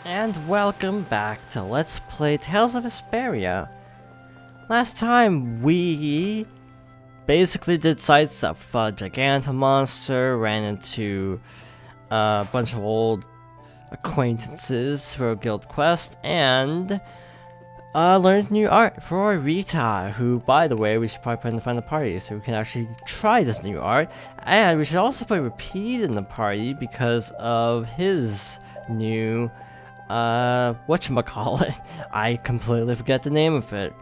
And welcome back to Let's Play Tales of Vesperia. Last time we basically did side stuff. Fought a Gigantomonster, ran into a bunch of old acquaintances for a guild quest, and learned new art for Rita, who, by the way, we should probably put in the final party so we can actually try this new art. And we should also put Repeat in the party because of his new whatchamacallit. I completely forget the name of it.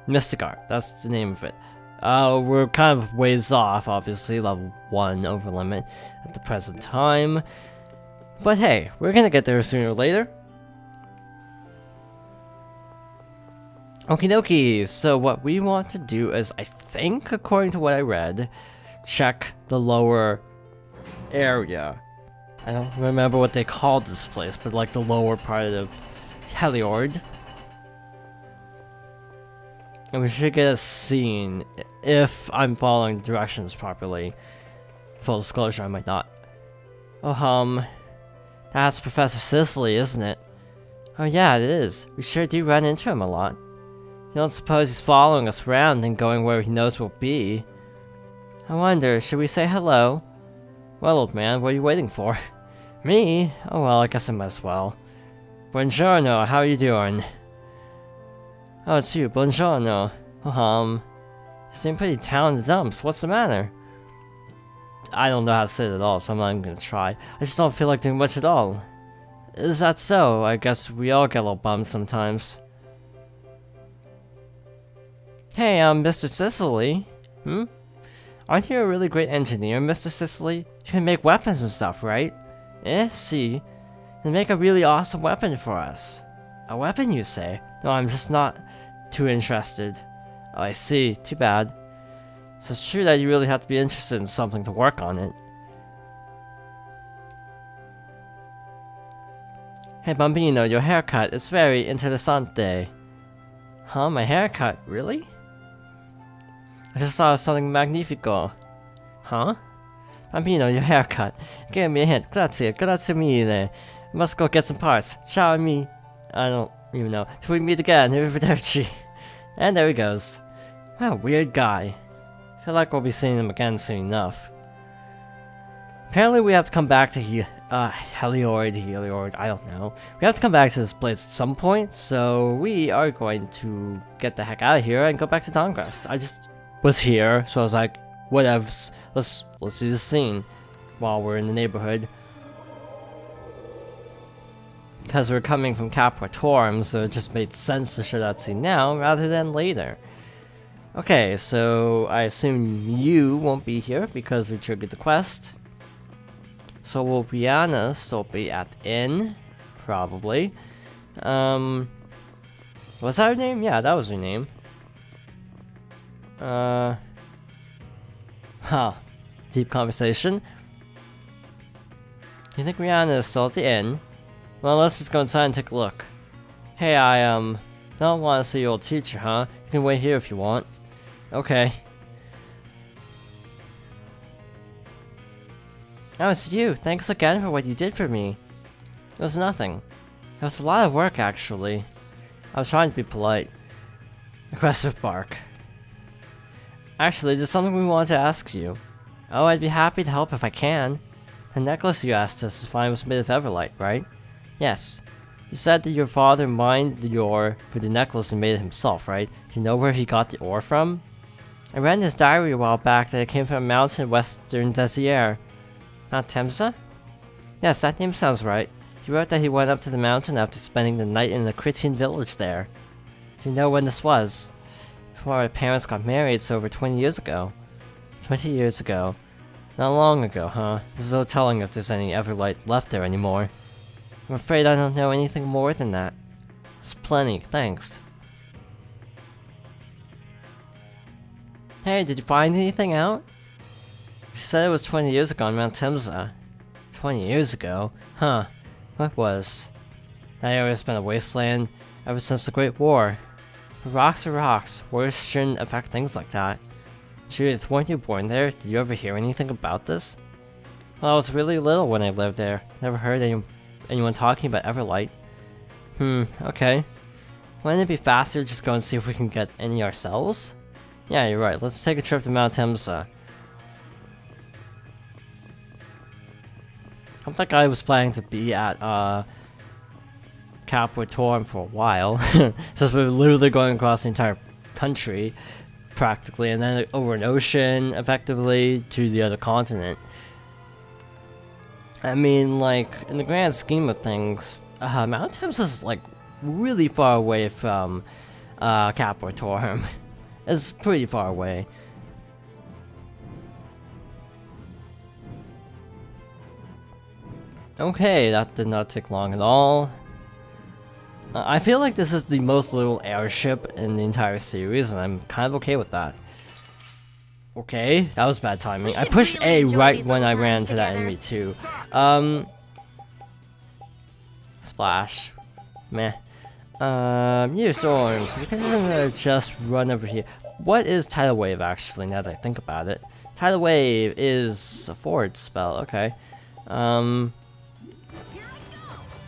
Mystic Art, that's the name of it. We're kind of ways off, obviously, level 1 over limit at the present time. But hey, we're gonna get there sooner or later. Okie dokie, so what we want to do is, I think, according to what I read, check the lower area. I don't remember what they called this place, but like the lower part of Heliord. And we should get a scene, if I'm following directions properly. Full disclosure, I might not. Oh, that's Professor Cicely, isn't it? Oh yeah, it is. We sure do run into him a lot. You don't suppose he's following us around and going where he knows we'll be? I wonder, should we say hello? Well, old man, what are you waiting for? Me? Oh well, I guess I might as well. Buongiorno, how are you doing? Oh, it's you, buongiorno. You seem pretty down in the dumps, what's the matter? I don't know how to say it at all, so I'm not even gonna try. I just don't feel like doing much at all. Is that so? I guess we all get a little bummed sometimes. Hey, Mr. Cicely. Aren't you a really great engineer, Mr. Cicely? You can make weapons and stuff, right? See? Then make a really awesome weapon for us. A weapon, you say? No, I'm just not too interested. Oh, I see. Too bad. So it's true that you really have to be interested in something to work on it. Hey, Bambino, your haircut is very interessante. Huh? My haircut? Really? I just saw something magnifico. Huh? Bambino, your haircut. Give me a hint. Grazie mille. Must go get some parts. Ciao me. I don't even know. Till we meet again. Arrivederci. And there he goes. What a weird guy. I feel like we'll be seeing him again soon enough. Apparently we have to come back to Heliord, I don't know. We have to come back to this place at some point, so we are going to get the heck out of here and go back to Dawngrest. I just was here, so I was like, whatevs, let's do this scene while we're in the neighborhood. Because we're coming from Capratorum, so it just made sense to show that scene now rather than later. Okay, so I assume you won't be here because we triggered the quest. So will Brianna still be at the inn? Probably. Was that her name? Yeah, that was her name. Deep conversation. You think Rihanna is still at the inn? Well, let's just go inside and take a look. Hey, I, don't want to see your old teacher, huh? You can wait here if you want. Okay. Oh, it's you. Thanks again for what you did for me. It was nothing. It was a lot of work, actually. I was trying to be polite. Aggressive bark. Actually, there's something we wanted to ask you. Oh, I'd be happy to help if I can. The necklace you asked us to find was made of Everlight, right? Yes. You said that your father mined the ore for the necklace and made it himself, right? Do you know where he got the ore from? I read in his diary a while back that it came from a mountain in western Desier. Mount Temsa? Yes, that name sounds right. He wrote that he went up to the mountain after spending the night in the Critian village there. Do you know when this was? Before my parents got married, so over 20 years ago. 20 years ago. Not long ago, huh? There's no telling if there's any Everlight left there anymore. I'm afraid I don't know anything more than that. It's plenty, thanks. Hey, did you find anything out? She said it was 20 years ago on Mount Temsa. 20 years ago? Huh. What was? That area's been a wasteland ever since the Great War. But rocks are rocks. Wars shouldn't affect things like that. Judith, weren't you born there? Did you ever hear anything about this? Well, I was really little when I lived there. Never heard any anyone talking about Everlight. Okay. Wouldn't it be faster to just go and see if we can get any ourselves? Yeah, you're right. Let's take a trip to Mount Temsa. I don't think I was planning to be at Capricorn for a while, since we're literally going across the entire country, practically, and then over an ocean, effectively, to the other continent. I mean, like, in the grand scheme of things, Mount Temsa is, like, really far away from Capricorn. It's pretty far away. Okay, that did not take long at all. I feel like this is the most little airship in the entire series, and I'm kind of okay with that. Okay, that was bad timing. I pushed A right when I ran into that enemy too. Splash. Meh. Meteor storms. We can just run over here. What is Tidal Wave actually, now that I think about it? Tidal Wave is a forward spell, okay.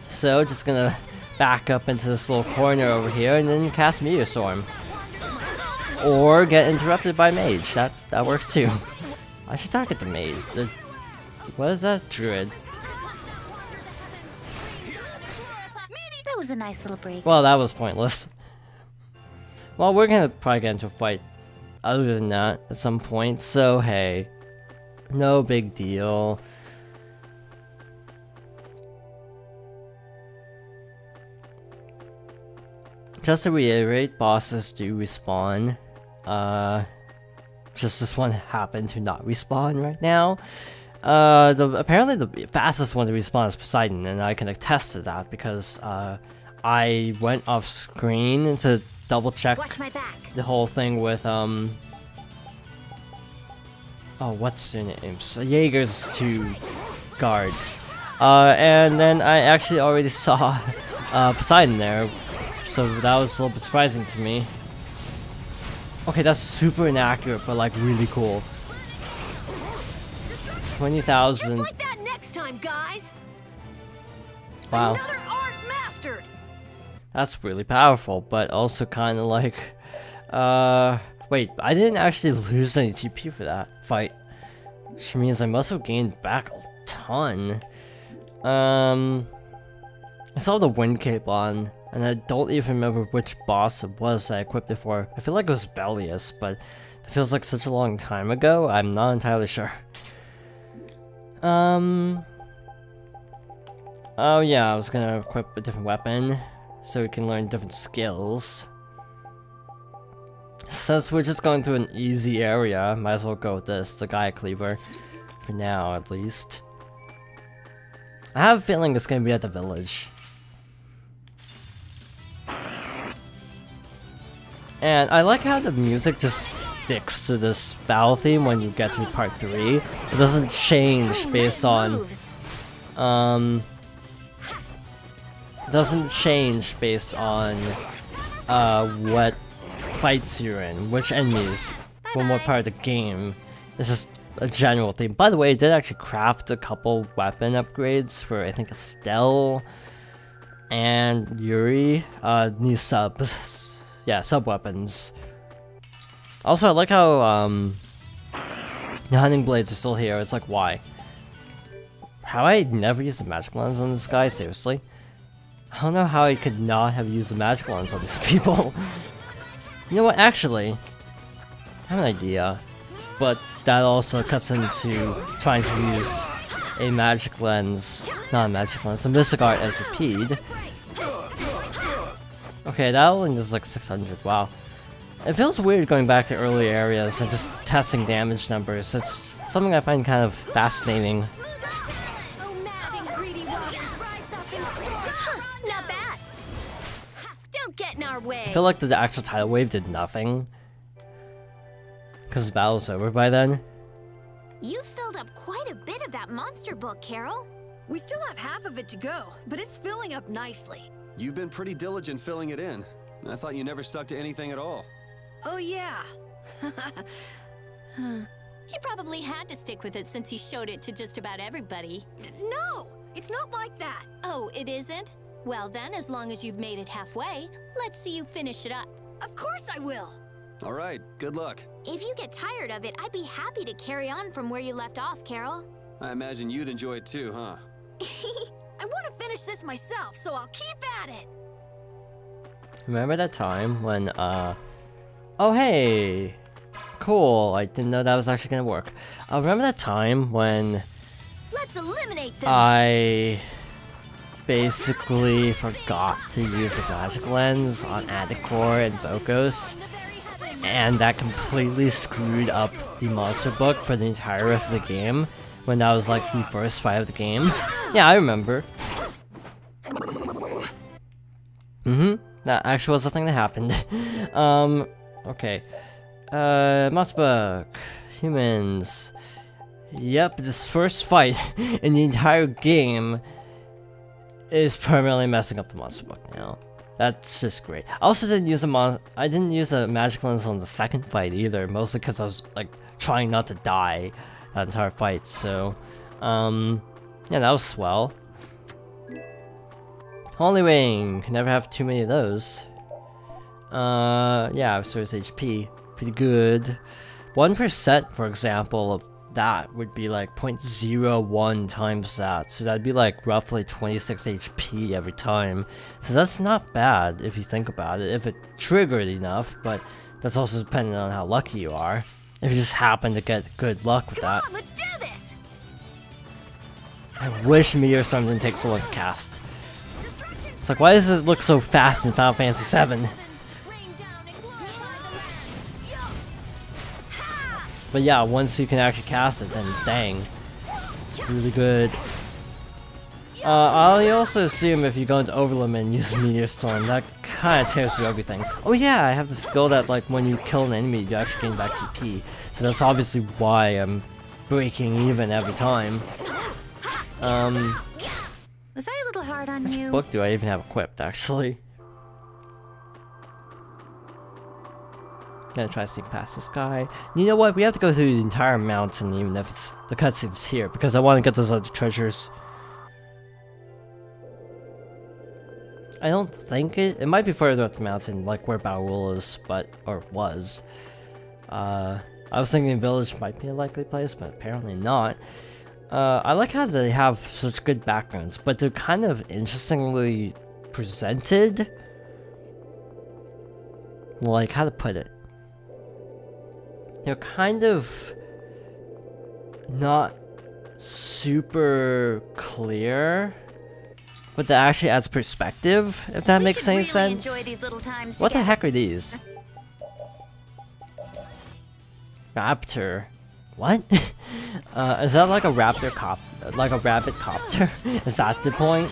So just gonna back up into this little corner over here and then cast Meteor Storm. Or get interrupted by Mage. That works too. I should target the Mage. What is that? Druid. That was a nice little break. Well, that was pointless. Well, we're gonna probably get into a fight other than that at some point, so hey. No big deal. Just to reiterate, bosses do respawn. Just this one happened to not respawn right now. Apparently the fastest one to respawn is Poseidon, and I can attest to that because I went off screen to double check the whole thing with oh, what's their names? Jaeger's 2 guards. And then I actually already saw Poseidon there. So that was a little bit surprising to me. Okay, that's super inaccurate, but like really cool. 20,000. Just like that next time, guys. Wow. Another art mastered. That's really powerful, but also kind of like, wait, I didn't actually lose any TP for that fight, which means I must have gained back a ton. I saw the wind cape on. And I don't even remember which boss it was that I equipped it for. I feel like it was Bellius, but it feels like such a long time ago. I'm not entirely sure. Oh yeah, I was gonna equip a different weapon so we can learn different skills. Since we're just going through an easy area, might as well go with this, the Gaia Cleaver. For now, at least. I have a feeling it's gonna be at the village. And I like how the music just sticks to this battle theme when you get to part 3. It doesn't change based on what fights you're in, which enemies, from what part of the game. It's just a general theme. By the way, I did actually craft a couple weapon upgrades for I think Estelle and Yuri, new subs. Yeah, sub-weapons. Also, I like how, the hunting blades are still here. It's like, why? How I never used the magic lens on this guy? Seriously? I don't know how I could not have used the magic lens on these people. You know what, actually, I have an idea. But that also cuts into trying to use a magic lens, not a magic lens, a mystic art as repeat. Okay, that only is like 600, wow. It feels weird going back to early areas and just testing damage numbers. It's something I find kind of fascinating. Not bad. Don't get in our way. I feel like the actual tidal wave did nothing. Because the battle's over by then. You filled up quite a bit of that monster book, Carol. We still have half of it to go, but it's filling up nicely. You've been pretty diligent filling it in. I thought you never stuck to anything at all. Oh yeah. He probably had to stick with it since he showed it to just about everybody. No! It's not like that. Oh, it isn't? Well then, as long as you've made it halfway, let's see you finish it up. Of course I will. All right, good luck. If you get tired of it, I'd be happy to carry on from where you left off, Carol. I imagine you'd enjoy it too, huh? I want to finish this myself, so I'll keep at it. Remember that time when, oh hey! Cool, I didn't know that was actually gonna work. Remember that time when Let's eliminate them! I basically forgot to use the magic lens on Adicor and Vocos, and that completely screwed up the monster book for the entire rest of the game, when that was like the first fight of the game? Yeah, I remember. That actually was the thing that happened. Okay. Monster book. Humans. Yep, this first fight in the entire game is permanently messing up the monster book now. That's just great. I also didn't use I didn't use a magic lens on the second fight either, mostly because I was like trying not to die that entire fight. So, yeah, that was swell. Holy Wing, can never have too many of those. Yeah, so it's HP, pretty good. 1%, for example, of that would be like 0.01 times that, so that'd be like roughly 26 HP every time. So that's not bad if you think about it, if it triggered enough, but that's also dependent on how lucky you are. If you just happen to get good luck with that. Come on, let's do this. I wish Meteor Storm didn't take so long to cast. It's like, why does it look so fast in Final Fantasy VII? But yeah, once you can actually cast it, then dang, it's really good. I also assume if you go into Overlimit and use Meteor Storm, that kind of tears through everything. Oh yeah, I have the skill that like when you kill an enemy, you actually gain back TP. So that's obviously why I'm breaking even every time. Was I a little hard on Which you? book do I even have equipped, actually? Gonna try to sneak past this guy. You know what? We have to go through the entire mountain, even if it's the cutscene's here, because I want to get those other treasures. I don't think it might be further up the mountain, like where Baul is, or was. I was thinking village might be a likely place, but apparently not. I like how they have such good backgrounds, but they're kind of interestingly presented. Like, how to put it? They're kind of not super clear, but that actually adds perspective, if that makes any sense. What the heck are these? Raptor. What? Is that like a raptor like a rabbit copter? Is that the point?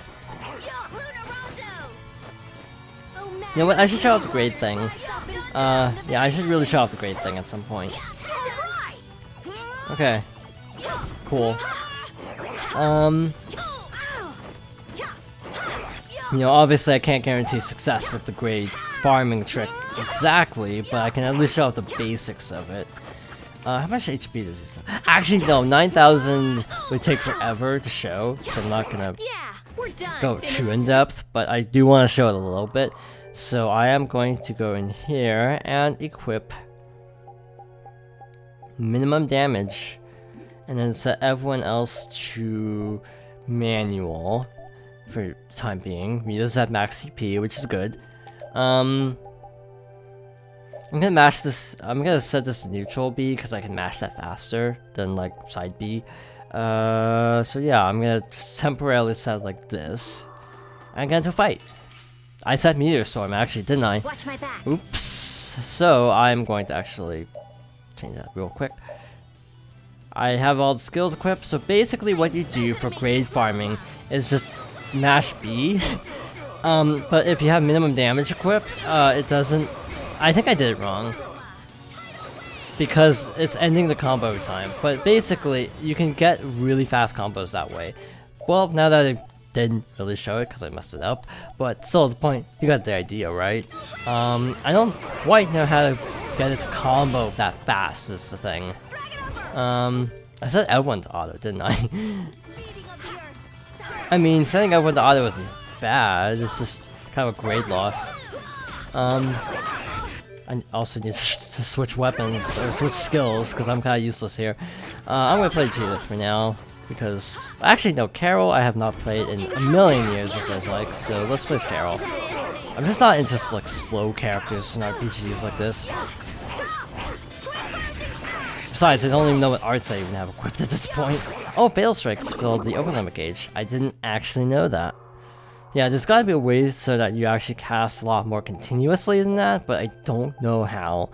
You know what? I should show off the grade thing. Yeah, I should really show off the grade thing at some point. Okay. Cool. You know, obviously I can't guarantee success with the grade farming trick exactly, but I can at least show off the basics of it. How much HP does this have? Actually, no, 9,000 would take forever to show, so I'm not gonna go too in-depth, but I do want to show it a little bit. So I am going to go in here and equip minimum damage, and then set everyone else to manual for the time being. Rita's at max CP, which is good. I'm gonna mash this. I'm gonna set this to neutral B because I can mash that faster than like side B. So yeah, I'm gonna just temporarily set it like this. I'm going to fight. I said Meteor Storm actually, didn't I? Watch my back. Oops. So I'm going to actually change that real quick. I have all the skills equipped, so basically what you do for grade farming is just mash B. But if you have minimum damage equipped, it doesn't... I think I did it wrong. Because it's ending the combo every time. But basically, you can get really fast combos that way. Well, now that I didn't really show it because I messed it up, but still the point, you got the idea, right? I don't quite know how to get it to combo that fast is the thing. I said everyone's auto, didn't I? I mean, setting up with the auto isn't bad, it's just kind of a grade loss. I also need to switch weapons, or switch skills, because I'm kind of useless here. I'm going to play Judith for now, because... Actually, no, Carol I have not played in a million years, it feels like, so let's play as Carol. I'm just not into, like, slow characters in RPGs like this. Besides, I don't even know what arts I even have equipped at this point. Oh, Fatal Strikes filled the overlimit gauge. I didn't actually know that. Yeah, there's gotta be a way so that you actually cast a lot more continuously than that, but I don't know how.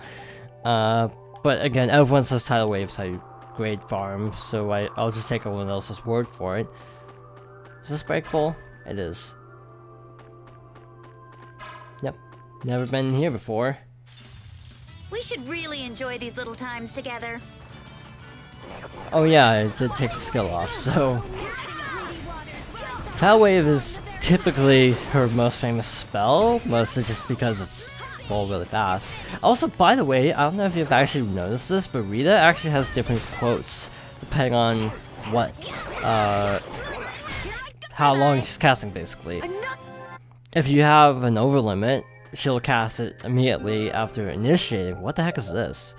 But again, everyone says tidal waves how you grade farm, so I'll just take everyone else's word for it. Is this breakable? It is. Yep, never been here before. We should really enjoy these little times together. Oh yeah, I did take the skill off, so... Tidal Wave is typically her most famous spell, mostly just because it's roll really fast. Also, by the way, I don't know if you've actually noticed this, but Rita actually has different quotes depending on what, how long she's casting, basically. If you have an overlimit, she'll cast it immediately after initiating. What the heck is this?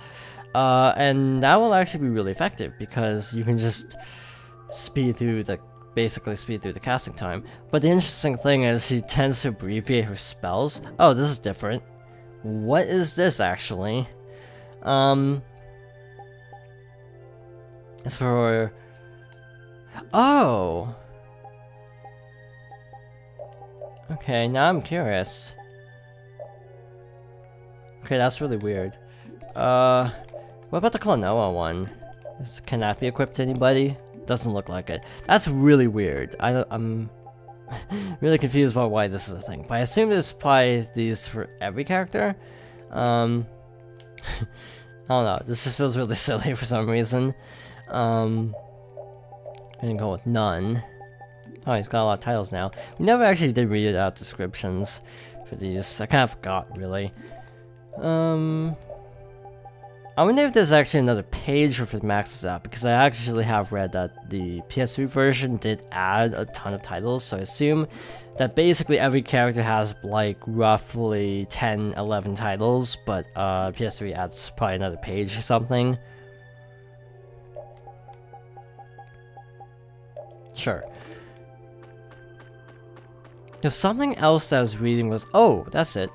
And that will actually be really effective because you can just basically speed through the casting time. But the interesting thing is she tends to abbreviate her spells. Oh, this is different. What is this actually? It's for... Oh! Okay, now I'm curious. Okay, that's really weird. What about the Klonoa one? Can that be equipped to anybody? Doesn't look like it. That's really weird. I'm really confused about why this is a thing. But I assume there's probably these for every character. I don't know. This just feels really silly for some reason. I'm gonna go with none. Oh, he's got a lot of titles now. We never actually did read out descriptions for these. I kind of forgot, really. I wonder if there's actually another page for the maxes out, because I actually have read that the PS3 version did add a ton of titles, so I assume that basically every character has like roughly 10, 11 titles, but PS3 adds probably another page or something. Sure. There's something else that I was reading was... Oh, that's it.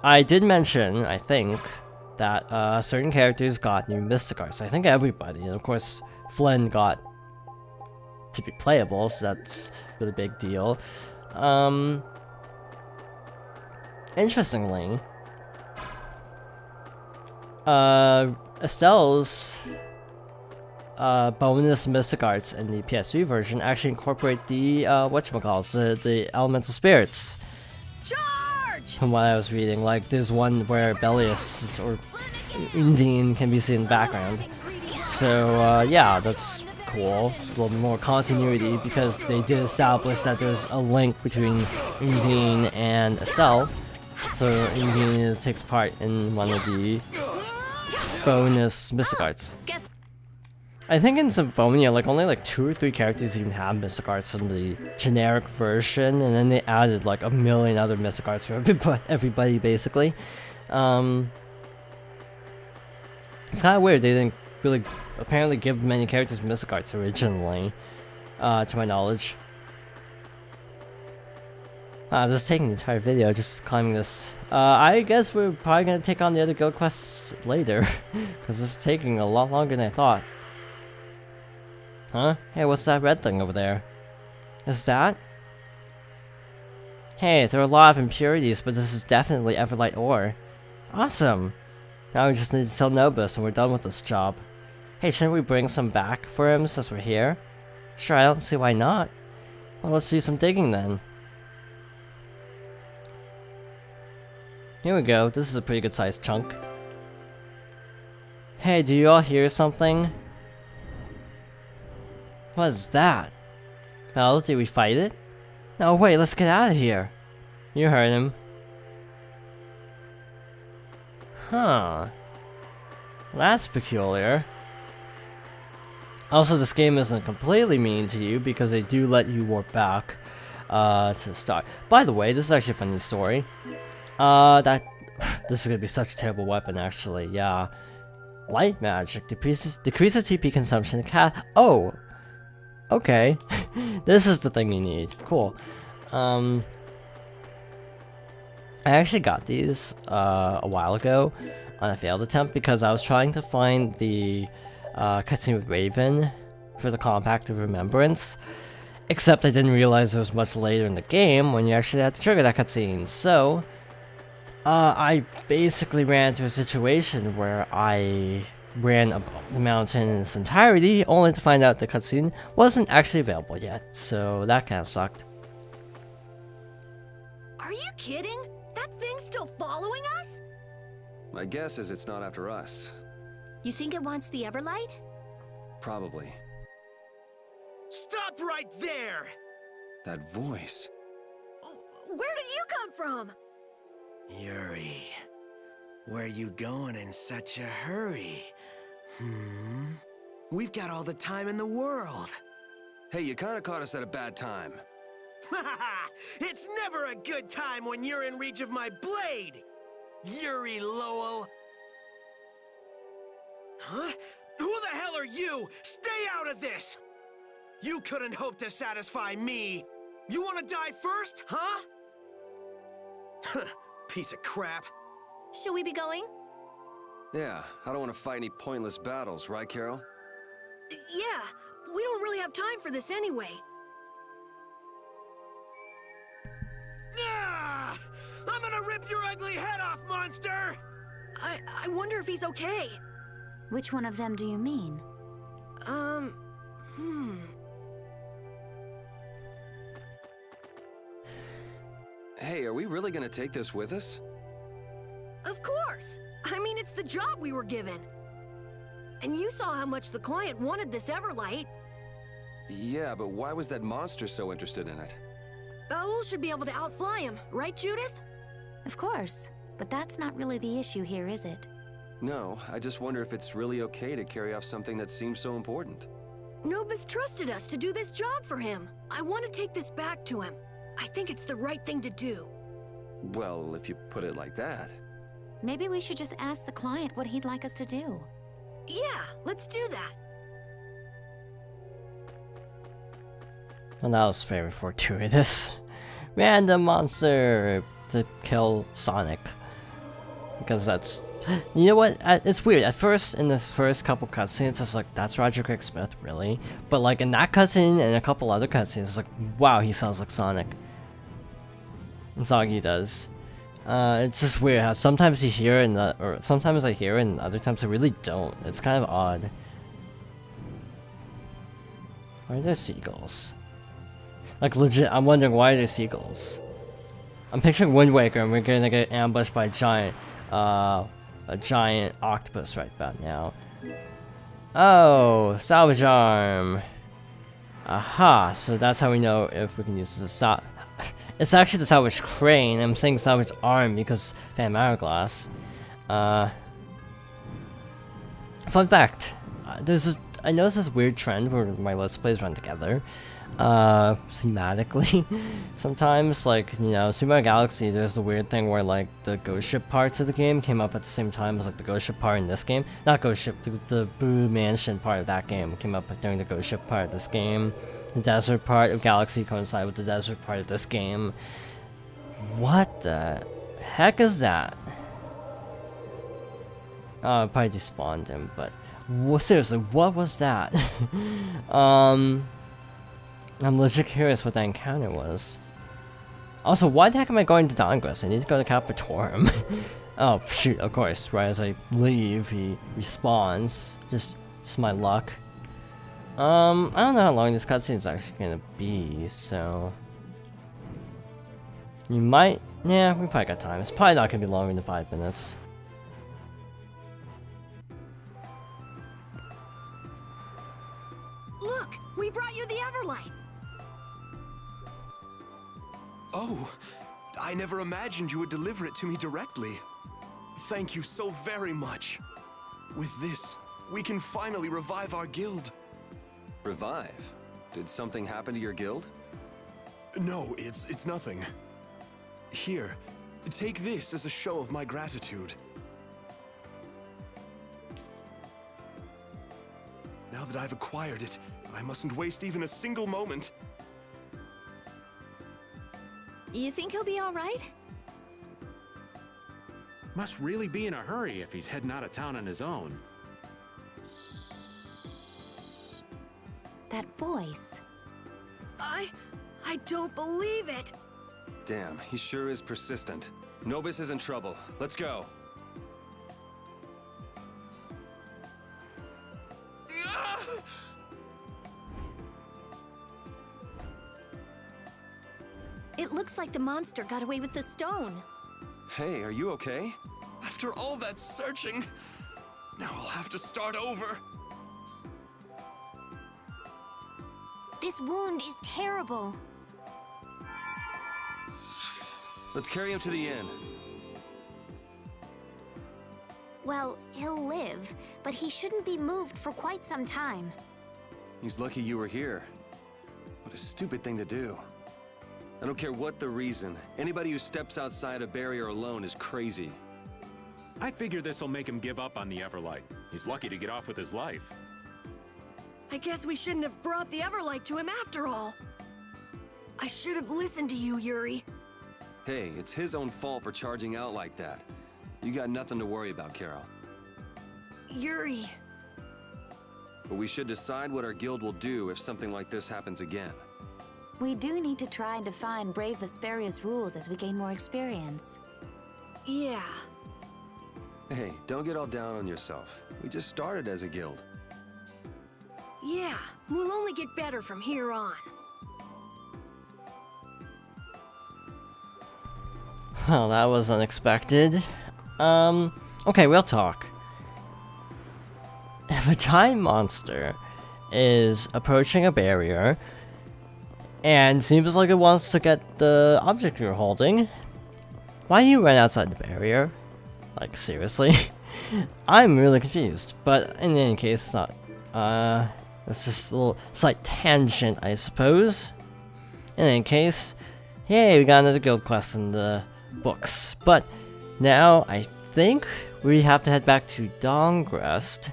I did mention, I think, that certain characters got new Mystic Arts. I think everybody, and of course, Flynn got to be playable, so that's a really big deal. Interestingly, Estelle's bonus Mystic Arts in the PS3 version actually incorporate the whatchamacalls, the elemental spirits. From what I was reading, like there's one where Bellius or Undine can be seen in the background. So yeah, that's cool. A little more continuity because they did establish that there's a link between Undine and Estelle. So Undine takes part in one of the bonus Mystic Arts. I think in Symphonia, like only like 2 or 3 characters even have Mystic Arts in the generic version, and then they added like a million other Mystic Arts for everybody basically. It's kind of weird, they didn't really apparently give many characters Mystic Arts originally, to my knowledge. I'm just taking the entire video, just climbing this. I guess we're probably gonna take on the other guild quests later, because this is taking a lot longer than I thought. Huh? Hey, what's that red thing over there? Is that? Hey, there are a lot of impurities, but this is definitely Everlight ore. Awesome! Now we just need to tell Nobis and we're done with this job. Hey, shouldn't we bring some back for him since we're here? Sure, I don't see why not. Well, let's do some digging then. Here we go, this is a pretty good sized chunk. Hey, do you all hear something? What is that? Well, did we fight it? No, wait, let's get out of here. You heard him. Huh. That's peculiar. Also, this game isn't completely mean to you because they do let you warp back to the start. By the way, this is actually a funny story. This is gonna be such a terrible weapon, actually. Yeah, light magic decreases TP consumption. Oh, okay. This is the thing you need. Cool. I actually got these a while ago on a failed attempt because I was trying to find the cutscene with Raven for the Compact of Remembrance, except I didn't realize it was much later in the game when you actually had to trigger that cutscene. So I basically ran into a situation where I ran up the mountain in its entirety, only to find out the cutscene wasn't actually available yet, so that kinda sucked. Are you kidding? That thing's still following us? My guess is it's not after us. You think it wants the Everlight? Probably. Stop right there! That voice. Where did you come from? Yuri, where you going in such a hurry? We've got all the time in the world. Hey, you kinda caught us at a bad time. It's never a good time when you're in reach of my blade! Yuri Lowell! Huh? Who the hell are you? Stay out of this! You couldn't hope to satisfy me! You wanna die first, huh? Piece of crap. Should we be going? Yeah, I don't want to fight any pointless battles, right, Carol? Yeah, we don't really have time for this anyway. Ah! I'm gonna rip your ugly head off, monster! I wonder if he's okay. Which one of them do you mean? Hey, are we really gonna take this with us? Of course! I mean, it's the job we were given. And you saw how much the client wanted this Everlight. Yeah, but why was that monster so interested in it? Baul should be able to outfly him, right, Judith? Of course. But that's not really the issue here, is it? No, I just wonder if it's really okay to carry off something that seems so important. Nobis trusted us to do this job for him. I want to take this back to him. I think it's the right thing to do. Well, if you put it like that. Maybe we should just ask the client what he'd like us to do. Yeah, let's do that. Well, that was very fortuitous. Random monster to kill Sonic. Because that's... You know what? It's weird. At first, in this first couple cutscenes, it's like, that's Roger Craig Smith, really? But like in that cutscene and a couple other cutscenes, it's like, wow, he sounds like Sonic. And Soggy does. It's just weird how sometimes you hear it, or sometimes I hear it, and other times I really don't. It's kind of odd. Why are there seagulls? Like legit, I'm wondering why are there seagulls? I'm picturing Wind Waker, and we're gonna get ambushed by a giant octopus right about now. Oh, salvage arm. Aha, so that's how we know if we can use the It's actually the salvage crane. I'm saying salvage arm because Phantom Hourglass. Fun fact, I noticed this weird trend where my Let's Plays run together. Thematically. Sometimes, like, you know, Super Mario Galaxy, there's a weird thing where, like, the ghost ship parts of the game came up at the same time as, like, the ghost ship part in this game. Not ghost ship, the Boo Mansion part of that game came up during the ghost ship part of this game. The desert part of Galaxy coincided with the desert part of this game. What the heck is that? I probably despawned him, but seriously, what was that? I'm legit curious what that encounter was. Also, why the heck am I going to Dongress? I need to go to Capitorum. Oh, shoot, of course. Right as I leave, he respawns. Just my luck. I don't know how long this cutscene is actually gonna be, so... You might... Yeah, we probably got time. It's probably not gonna be longer than 5 minutes. Look, we brought you the Everlight. Oh, I never imagined you would deliver it to me directly. Thank you so very much. With this, we can finally revive our guild. Revive? Did something happen to your guild? No, it's nothing. Here, take this as a show of my gratitude. Now that I've acquired it, I mustn't waste even a single moment. You think he'll be all right? Must really be in a hurry if he's heading out of town on his own. That voice. I don't believe it. Damn, he sure is persistent. Nobis is in trouble. Let's go. It looks like the monster got away with the stone. Hey, are you okay? After all that searching, now I'll have to start over. This wound is terrible. Let's carry him to the inn. Well, he'll live, but he shouldn't be moved for quite some time. He's lucky you were here. What a stupid thing to do. I don't care what the reason. Anybody who steps outside a barrier alone is crazy. I figure this'll make him give up on the Everlight. He's lucky to get off with his life. I guess we shouldn't have brought the Everlight to him after all. I should have listened to you, Yuri. Hey, it's his own fault for charging out like that. You got nothing to worry about, Carol. Yuri. But we should decide what our guild will do if something like this happens again. We do need to try and define Brave Vesperia's rules as we gain more experience. Yeah. Hey, don't get all down on yourself. We just started as a guild. Yeah, we'll only get better from here on. Well, that was unexpected. Okay, real talk. If a giant monster is approaching a barrier and seems like it wants to get the object you're holding, why do you run outside the barrier? Like, seriously? I'm really confused, but in any case, it's not, it's just a little slight tangent, I suppose. In any case, hey, we got another guild quest in the books, but now I think we have to head back to Dongrest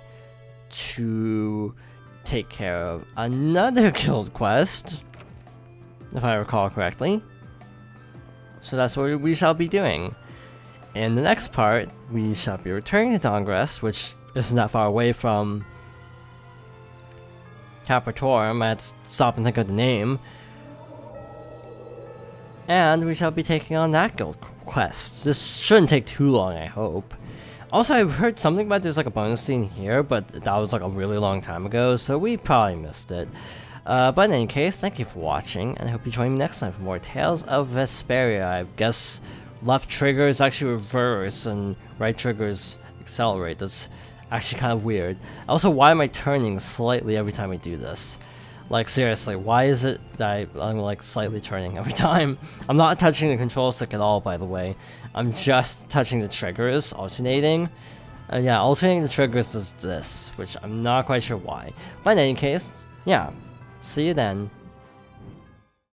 to take care of another guild quest, if I recall correctly. So that's what we shall be doing. In the next part, we shall be returning to Dongrest, which isn't that far away from Capritorum. I had to stop and think of the name. And we shall be taking on that guild quest. This shouldn't take too long, I hope. Also, I heard something about there's like a bonus scene here, but that was like a really long time ago, so we probably missed it. But in any case, thank you for watching, and I hope you join me next time for more Tales of Vesperia. I guess left trigger is actually reverse, and right trigger is accelerate. That's actually kind of weird. Also, why am I turning slightly every time I do this? Like, seriously, why is it that I'm like slightly turning every time? I'm not touching the control stick at all, by the way. I'm just touching the triggers, alternating. Yeah, alternating the triggers does this, which I'm not quite sure why. But in any case, yeah, see you then.